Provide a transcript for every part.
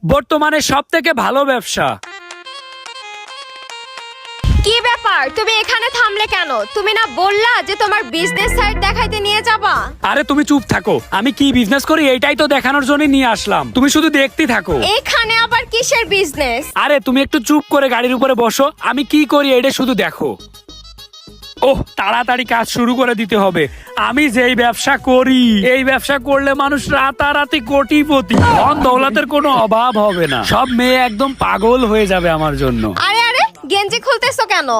বর্তমানে সবথেকে ভালো ব্যবসা। কি ব্যাপার, তুমি এখানে থামলে কেন? তুমি না বললা যে তোমার বিজনেস সাইট দেখাইতে নিয়ে যাবা? আরে তুমি চুপ থাকো, আমি কি বিজনেস করি এটাই তো দেখানোর জন্য নিয়ে আসলাম, তুমি শুধু দেখতে থাকো। এখানে আবার কিসের বিজনেস? আরে তুমি একটু চুপ করে গাড়ির উপরে বসো, আমি কি করি এটা শুধু দেখো। ওহ, তাড়াতাড়ি কাজ শুরু করে দিতে হবে। আমি যেই ব্যবসা করি, এই ব্যবসা করলে মানুষ রাতারাতি কোটিপতি, ধন দৌলতের কোনো অভাব হবে না, সব মেয়ে একদম পাগল হয়ে যাবে আমার জন্য। আরে আরে, গেঞ্জি খুলতেছো কেন?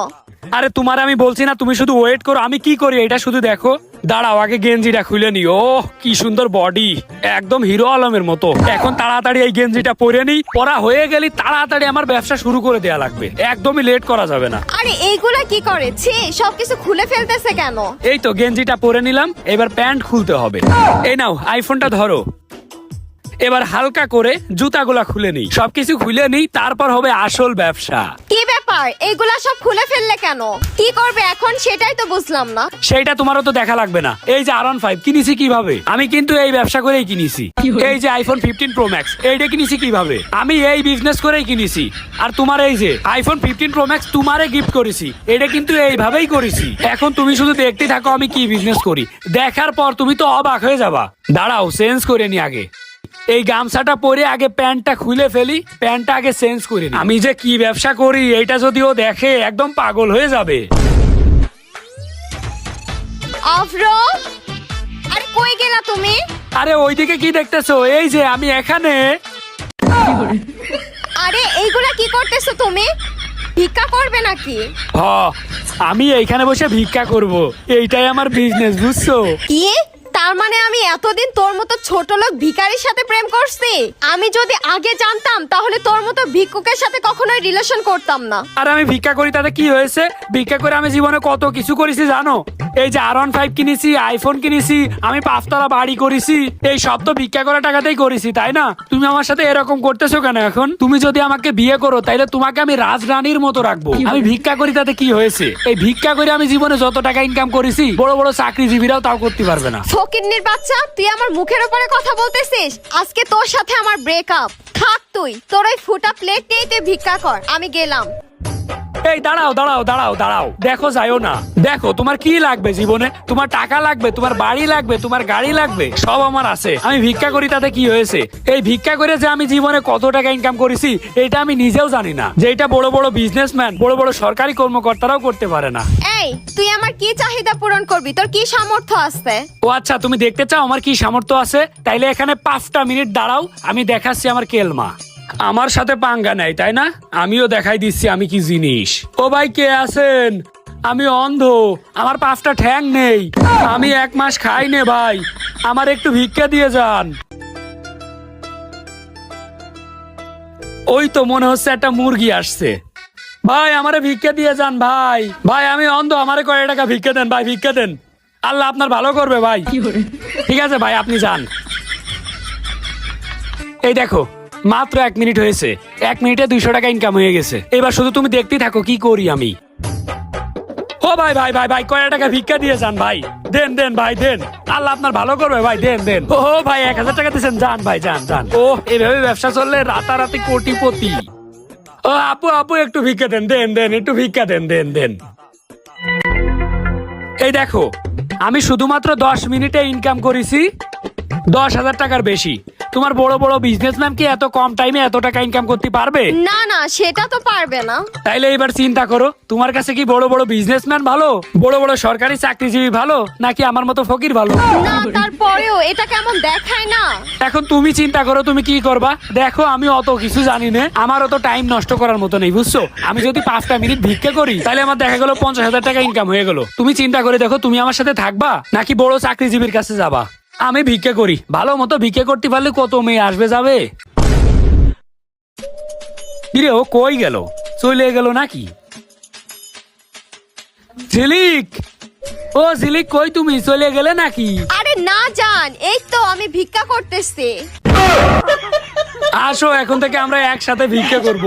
আরে তোমার আমি বলছি না, তুমি শুধু ওয়েট করো, আমি কি করি এটা শুধু দেখো। দাঁড়াও, আগে গেঞ্জিটা খুলে নি। ও কি সুন্দর বডি, একদম হিরো আলমের মতো। এখন তাড়াতাড়ি এই গেঞ্জিটা পরে নি, পরা হয়ে গেলে তাড়াতাড়ি আমার ব্যবসা শুরু করে দেয়া লাগবে, একদমই লেট করা যাবে না। আরে এইগুলা কি করেছি? সবকিছু খুলে ফেলতেছে কেন? এই তো গেঞ্জিটা পরে নিলাম, এবার প্যান্ট খুলতে হবে। এই নাও আইফোনটা ধরো, এবার হালকা করে জুতাগুলা খুলে নিই, সবকিছু খুলে নিই, তারপর হবে আসল ব্যবসা। কি ব্যাপার, এইগুলা সব খুলে ফেললে কেন? কি করবে এখন সেটাই তো বুঝলাম না। সেইটা তোমারও তো দেখা লাগবে না। এই যে R15 কিনেছি কিভাবে, আমি কিন্তু এই ব্যবসা করেই কিনেছি। এই যে iPhone 15 Pro Max, এইটা কিনেছি কিভাবে, আমি এই বিজনেস করেই কিনেছি। আর তোমার এই যে iPhone 15 Pro Max তোমারে গিফট করেছি, এটা কিন্তু এইভাবেই করেছি। এখন তুমি শুধু দেখতে থাকো আমি কি বিজনেস করি, দেখার পর তুমি তো অবাক হয়ে যাবা। দাঁড়াও, চেঞ্জ করে নি আগে। এই গামছাটা পরে আগে প্যান্টটা খুলে ফেলি, প্যান্টটা আগে চেঞ্জ করে নি। আমি যে কি ব্যবসা করি এইটা যদি ও দেখে একদম পাগল হয়ে যাবে। আফরো, আরে কই গেলা তুমি? আরে ওইদিকে কি দেখতেছো? এই যে আমি এখানে। আরে এইগুলা কি করতেছো তুমি? ভিক্ষা করবে নাকি? হ, আমি এইখানে বসে ভিক্ষা করব, এইটাই আমার বিজনেস, বুঝছো? কি? তার মানে আমি এতদিন তোর মতো ছোট লোক ভিখারির সাথে প্রেম করছি? আমি যদি আগে জানতাম তাহলে তোর মতো ভিক্ষুকের সাথে কখনোই রিলেশন করতাম না। আর আমি ভিক্ষা করি তাতে কি হয়েছে? ভিক্ষা করে আমি জীবনে কত কিছু করেছি জানো? এই যে R15 কিনেছি, আইফোন কিনেছি, আমি 5 তলা বাড়ি করেছি, এই সব তো ভিক্ষা করা টাকাতেই করেছি, তাই না? তুমি আমার সাথে এরকম করতেছো কেন এখন? তুমি যদি আমাকে বিয়ে করো তাইলে তোমাকে আমি রাজরানীর মতো রাখবো। আমি ভিক্ষা করি তাতে কি হয়েছে? এই ভিক্ষা করে আমি জীবনে যত টাকা ইনকাম করেছি, বড় বড় চাকরিজীবীরাও তাও করতে পারবে না। ফকিন্নির বাচ্চা, তুই আমার মুখের উপরে কথা বলতেছিস? আজকে তোর সাথে আমার ব্রেকআপ। থাক তুই, তোর ওই ফুটা প্লেট নিয়ে তুই ভিক্ষা কর, আমি গেলাম। এই দাঁড়াও দাঁড়াও দাঁড়াও দাঁড়াও, দেখো যাইও না। দেখো তোমার কি লাগবে জীবনে? তোমার টাকা লাগবে, তোমার বাড়ি লাগবে, তোমার গাড়ি লাগবে, সব আমার আছে। আমি ভিক্ষা করি তাতে কি হয়েছে? এই ভিক্ষা করে যে আমি জীবনে কত টাকা ইনকাম করেছি এটা আমি নিজেও জানি না, যে এটা বড় বড় বিজনেসম্যান, বড় বড় সরকারি কর্মকর্তারাও করতে পারে না। এই, তুই আমার কি চাহিদা পূরণ করবি? তোর কি সামর্থ্য আছে? ও আচ্ছা, তুমি দেখতে চাও আমার কি সামর্থ্য আছে? তাইলে এখানে 5টা মিনিট দাঁড়াও, আমি দেখাচ্ছি আমার কেলমা। আমার সাথে পাঙ্গা নাই, তাই না? আমিও দেখাই দিচ্ছি আমি কি জিনিস। ও ভাই, কে আছেন? আমি অন্ধ, আমার 5টা ঠ্যাং নেই, আমি 1 মাস খাই নে ভাই, আমার একটু ভিক্ষা দিয়ে যান। ওই তো মনে হচ্ছে একটা মুরগি আসছে। ভাই আমারে ভিক্ষা দিয়ে যান ভাই, ভাই আমি অন্ধ, আমারে কয় টাকা ভিক্ষা দেন ভাই, ভিক্ষা দেন, আল্লাহ আপনার ভালো করবে ভাই। ঠিক আছে ভাই, আপনি যান। এই দেখো, মাত্র 1 মিনিট হয়েছে, 1 মিনিটে 200 টাকা ইনকাম হয়ে গেছে। এবার শুধু তুমি দেখতেই থাকো কি করি আমি। ও ভাই ভাই ভাই ভাই, কয় টাকা ভিক্ষা দিয়ে যান ভাই, দেন দেন ভাই দেন, আল্লাহ আপনার ভালো করবে ভাই, দেন দেন। ও ভাই 1000 টাকা দিয়েছেন, যান ভাই যান যান। ও এভাবে ব্যবসা চললে রাতারাতি কোটিপতি। ও আপু আপু, একটু ভিক্ষা দেন, দেন দেন, একটু ভিক্ষা দেন, দেন দেন। এই দেখো, আমি শুধুমাত্র 10 মিনিটে ইনকাম করেছি 10,000 টাকার বেশি। তোমার বড় বড় বিজনেসম্যান কি এত কম টাইমে এত টাকা ইনকাম করতে পারবে? না না, সেটা তো পারবে না। তাইলে এবার চিন্তা করো, তোমার কাছে কি বড় বড় বিজনেসম্যান ভালো, বড় বড় সরকারি চাকরিজীবী ভালো, নাকি আমার মতো ফকির ভালো? না, তারপরেও এটা কেমন দেখায় না? এখন তুমি চিন্তা করো তুমি কি করবা। দেখো আমি অত কিছু জানি না, আমার অত টাইম নষ্ট করার মতো নেই, বুঝছো? আমি যদি 5টা মিনিট ভিক্ষা করি তাহলে আমার দেখা গেল 50,000 টাকা ইনকাম হয়ে গেল। তুমি চিন্তা করে দেখো, তুমি আমার সাথে থাকবা নাকি বড় চাকরিজীবীর কাছে যাবা? আমি ভিক্ষা করি, ভালো মতো ভিক্ষা করতে পারলে কত মেয়ে আসবে যাবে। কিরে, ও কই গেল? চলে গেল নাকি? ঝিলিক, ও ঝিলিক, কই তুমি? চলে গেলে নাকি? আরে না জান, এই তো আমি ভিক্ষা করতেছি। আসো, এখন থেকে আমরা একসাথে ভিক্ষা করব।